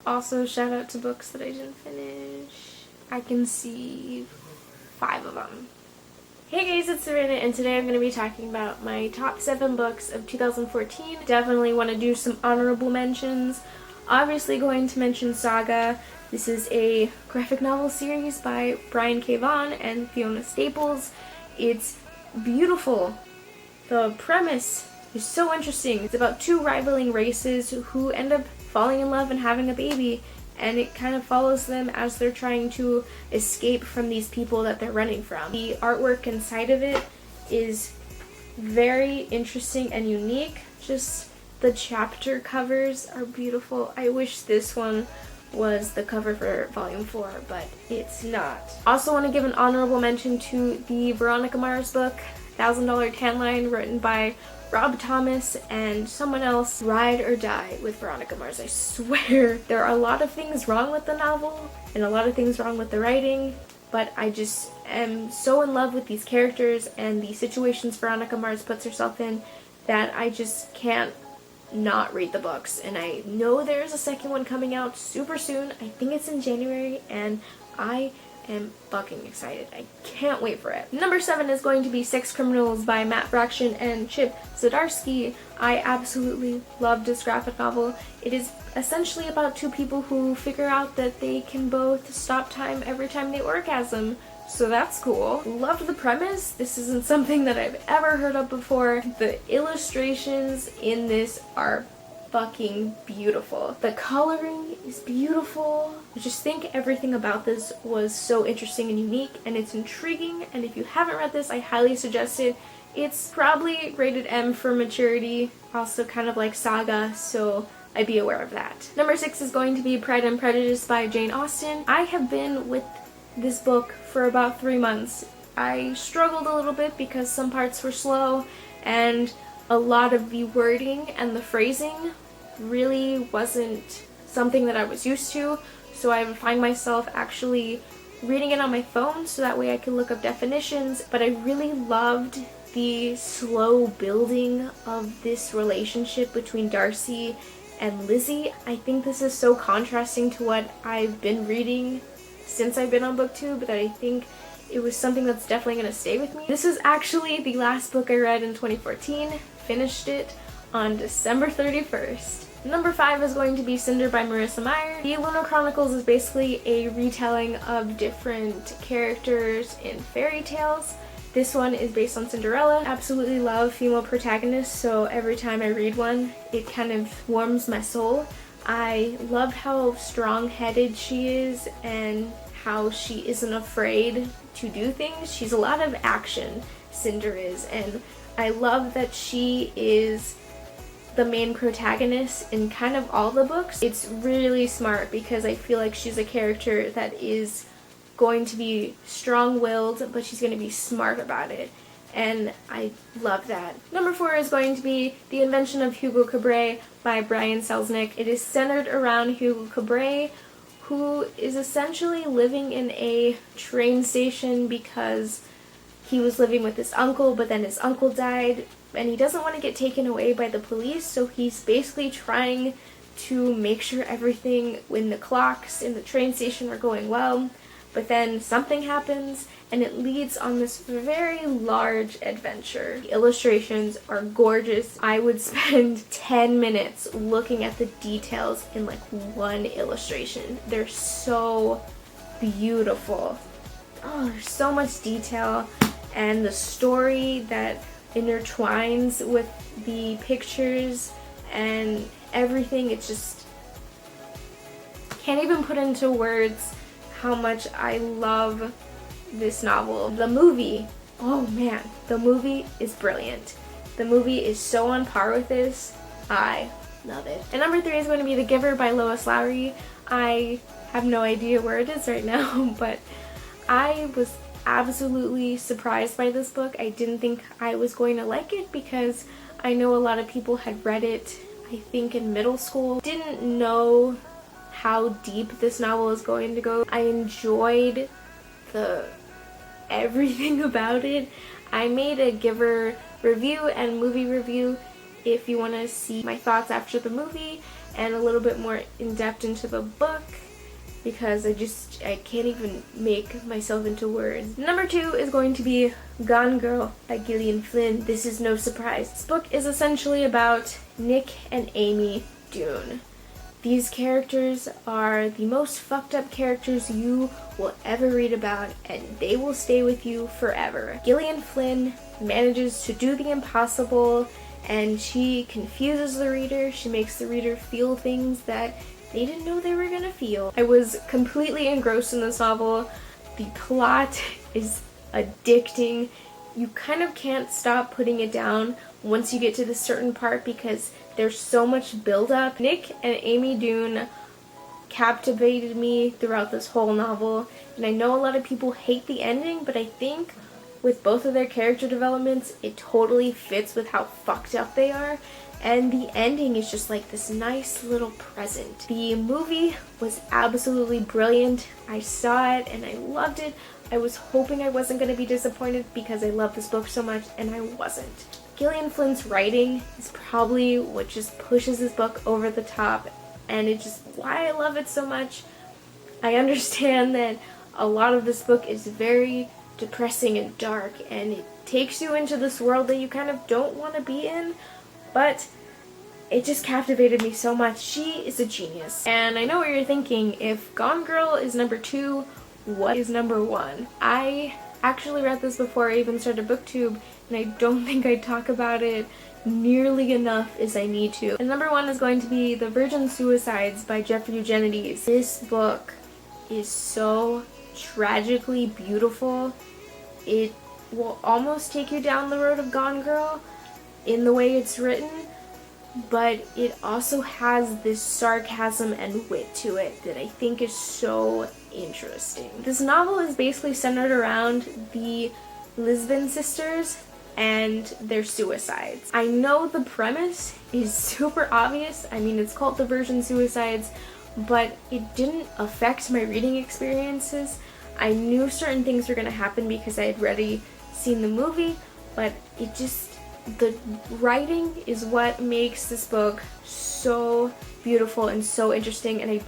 Also, shout out to books that I didn't finish. I can see 5 of them. Hey guys, it's Serena, and today I'm going to be talking about my top 7 books of 2014. Definitely want to do some honorable mentions. Obviously going to mention Saga. This is a graphic novel series by Brian K. Vaughan and Fiona Staples. It's beautiful. The premise is so interesting. It's about 2 rivaling races who end up falling in love and having a baby, and it kind of follows them as they're trying to escape from these people that they're running from. The artwork inside of it is very interesting and unique. Just the chapter covers are beautiful. I wish this one was the cover for volume 4, but it's not. Also want to give an honorable mention to the Veronica Mars book, $1,000 Tan Line, written by Rob Thomas and someone else. Ride or die with Veronica Mars. I swear there are a lot of things wrong with the novel and a lot of things wrong with the writing, but I just am so in love with these characters and the situations Veronica Mars puts herself in that I just can't not read the books. And I know there's a second one coming out super soon. I think it's in January, and I am fucking excited. I can't wait for it. Number 7 is going to be Sex Criminals by Matt Fraction and Chip Zdarsky. I absolutely loved this graphic novel. It is essentially about 2 people who figure out that they can both stop time every time they orgasm. So that's cool. Loved the premise. This isn't something that I've ever heard of before. The illustrations in this are fucking beautiful. The coloring is beautiful. I just think everything about this was so interesting and unique, and it's intriguing, and if you haven't read this, I highly suggest it. It's probably rated M for maturity, also kind of like Saga, so I'd be aware of that. Number 6 is going to be Pride and Prejudice by Jane Austen. I have been with this book for about 3 months. I struggled a little bit because some parts were slow, and a lot of the wording and the phrasing really wasn't something that I was used to, so I would find myself actually reading it on my phone so that way I could look up definitions. But I really loved the slow building of this relationship between Darcy and Lizzie. I think this is so contrasting to what I've been reading since I've been on booktube that I think it was something that's definitely going to stay with me. This is actually the last book I read in 2014. Finished it on December 31st. Number 5 is going to be Cinder by Marissa Meyer. The Lunar Chronicles is basically a retelling of different characters in fairy tales. This one is based on Cinderella. Absolutely love female protagonists, so every time I read one, it kind of warms my soul. I loved how strong-headed she is and how she isn't afraid to do things. She's a lot of action, Cinder is, and I love that she is the main protagonist in kind of all the books. It's really smart because I feel like she's a character that is going to be strong-willed, but she's going to be smart about it, and I love that. Number 4 is going to be The Invention of Hugo Cabret by Brian Selznick. It is centered around Hugo Cabret, who is essentially living in a train station because he was living with his uncle, but then his uncle died, and he doesn't want to get taken away by the police, so he's basically trying to make sure everything when the clocks in the train station are going well. But then something happens, and it leads on this very large adventure. The illustrations are gorgeous. I would spend 10 minutes looking at the details in like one illustration. They're so beautiful. Oh, there's so much detail, and the story that intertwines with the pictures and everything, it's just can't even put into words how much I love this novel. The movie, oh man, the movie is brilliant. The movie is so on par with this. I love it. And number 3 is going to be The Giver by Lois Lowry. I have no idea where it is right now, but I was absolutely surprised by this book. I didn't think I was going to like it because I know a lot of people had read it, I think in middle school. Didn't know how deep this novel is going to go. I enjoyed everything about it. I made a Giver review and movie review if you want to see my thoughts after the movie, and a little bit more in depth into the book, because I can't even make myself into words. Number 2 is going to be Gone Girl by Gillian Flynn. This is no surprise. This book is essentially about Nick and Amy Dune. These characters are the most fucked up characters you will ever read about, and they will stay with you forever. Gillian Flynn manages to do the impossible, and she confuses the reader. She makes the reader feel things that they didn't know they were gonna feel. I was completely engrossed in this novel. The plot is addicting. You kind of can't stop putting it down once you get to this certain part because there's so much build-up. Nick and Amy Dune captivated me throughout this whole novel, and I know a lot of people hate the ending, but I think with both of their character developments, it totally fits with how fucked up they are. And the ending is just like this nice little present. The movie was absolutely brilliant. I saw it and I loved it. I was hoping I wasn't going to be disappointed because I love this book so much, and I wasn't. Gillian Flynn's writing is probably what just pushes this book over the top, and it's just why I love it so much. I understand that a lot of this book is very depressing and dark, and it takes you into this world that you kind of don't want to be in, but it just captivated me so much. She is a genius. And I know what you're thinking, if Gone Girl is number 2, what is number 1? I actually read this before I even started booktube, and I don't think I talk about it nearly enough as I need to. And number 1 is going to be The Virgin Suicides by Jeffrey Eugenides. This book is so tragically beautiful. It will almost take you down the road of Gone Girl in the way it's written, but it also has this sarcasm and wit to it that I think is so interesting. This novel is basically centered around the Lisbon sisters and their suicides. I know the premise is super obvious. I mean, it's called The Virgin Suicides, but it didn't affect my reading experiences. I knew certain things were going to happen because I had already seen the movie, but it just, the writing is what makes this book so beautiful and so interesting, and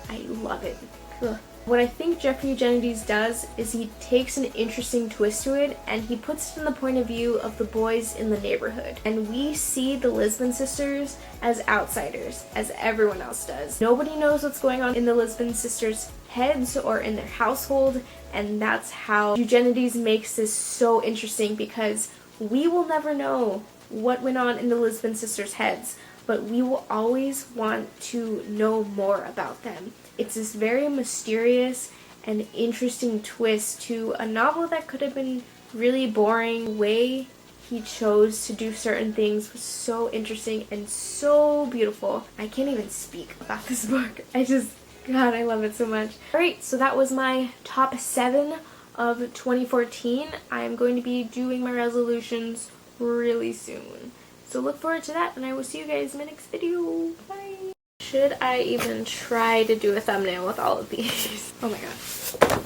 I love it. Ugh. What I think Jeffrey Eugenides does is he takes an interesting twist to it, and he puts it in the point of view of the boys in the neighborhood. And we see the Lisbon sisters as outsiders, as everyone else does. Nobody knows what's going on in the Lisbon sisters' heads or in their household, and that's how Eugenides makes this so interesting, because we will never know what went on in the Lisbon sisters' heads, but we will always want to know more about them. It's this very mysterious and interesting twist to a novel that could have been really boring. The way he chose to do certain things was so interesting and so beautiful. I can't even speak about this book. God, I love it so much. Alright, so that was my top 7 of 2014. I'm going to be doing my resolutions really soon. So look forward to that, and I will see you guys in my next video. Bye! Should I even try to do a thumbnail with all of these? Oh my god.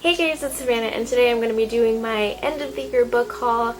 Hey guys, it's Savannah, and today I'm going to be doing my end of the year book haul.